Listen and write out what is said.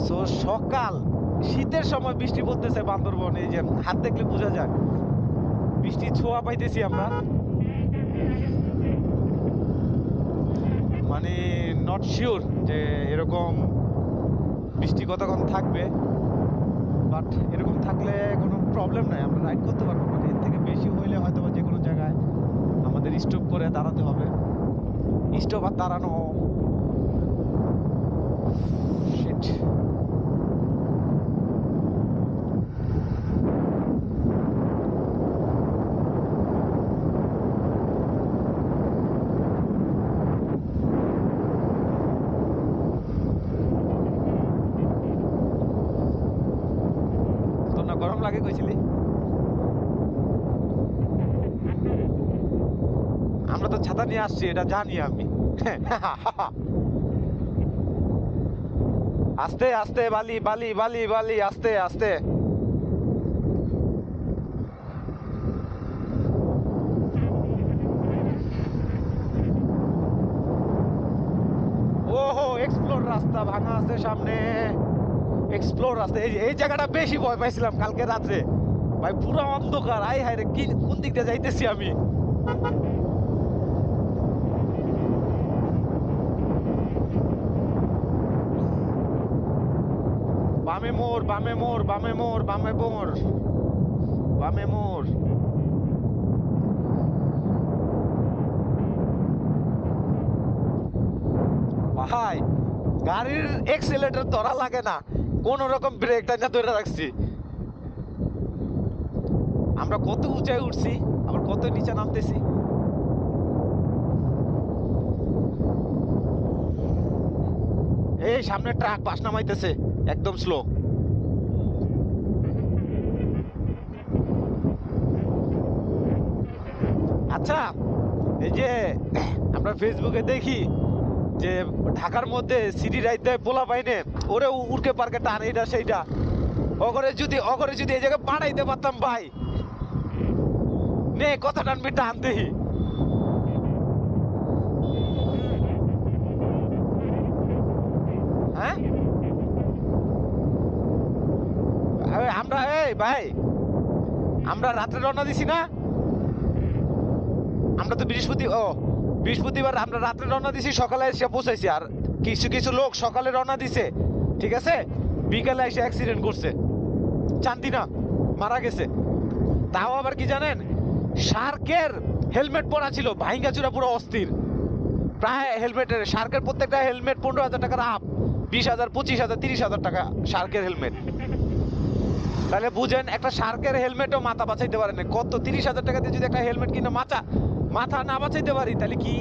So সকাল শীতের সময় বৃষ্টি পড়তেছে বান্দরবন, এই যে হাত দেখলে বোঝা যায় বৃষ্টি ছোঁয়া পাইতেছি আমরা। মানে নট শিওর যে এরকম বৃষ্টি কতক্ষণ থাকবে, বাট এরকম থাকলে কোনো প্রবলেম নাই, আমরা রাইড করতে পারবো। মানে এর থেকে বেশি হইলে হয়তো বা যে কোনো জায়গায় আমাদের স্টপ করে দাঁড়াতে হবে। স্টপ আর দাঁড়ানো শিট। তোর না গরম লাগে কইছিলি? আমরা তো ছাতা নিয়ে আসছি, এটা জানি আমি। আস্তে আস্তে, বালি বালি বালি বালি, আস্তে আস্তে। ওহো, এক্সপ্লোর রাস্তা ভাঙা আছে সামনে। এক্সপ্লোর রাস্তা, এই জায়গাটা বেশি ভয় পাইছিলাম কালকে রাত্রে ভাই, পুরো অন্ধকার। আই হায় রে, কি কোন দিক দিয়ে যাইতেছি আমি? বামে মোড়, বামে মোড়, বামে মোড়, বামে মোড়, বামে মোড়। ভাই গাড়ির এক্সেলেটর ধরা লাগে না, কোন রকম ব্রেকটা না ধরে রাখছি। আমরা কত উঁচায় উঠছি, আবার কত নিচে নামতেছি। এই সামনে ট্রাক পাশ নামাইতেছে, একদম স্লো। আচ্ছা, এই যে আমরা ফেসবুকে দেখি যে ঢাকার মধ্যে সিটি রাইতে পোলা পাইনে ওরে উড়কে পার্কে টান, এইটা সেইটা। অগরে যদি এই জায়গায় পাঠাইতে পারতাম ভাই, নে কথা টানবি, টান দেখি। হ্যাঁ আমরা, এই ভাই আমরা রাত্রে রওনা দিছি না? আমরা তো বৃহস্পতিবার আমরা রাত্রে রওনা দিছি, সকালে এসে পৌঁছাইছি। আর কিছু কিছু লোক সকালে রওনা দিছে, ঠিক আছে, বিকালে এসে অ্যাক্সিডেন্ট করছে, জানতি না, মারা গেছে। তাও আবার কি জানেন, শার্কের হেলমেট পরা ছিল, ভাইঙ্গা চূড়া পুরো অস্থির। প্রায় হেলমেটের, শার্কের প্রত্যেকটা হেলমেট 15,000 টাকার আপ, 20,000, 25,000, 30,000 টাকা শার্কের হেলমেট। তাহলে বুঝেন, একটা শার্কের হেলমেটও মাথা বাঁচাইতে পারে না। কত 30,000 টাকা দিয়ে যদি একটা হেলমেট কিনে মাথা মাথা না বাঁচাইতে পারি, তাহলে কি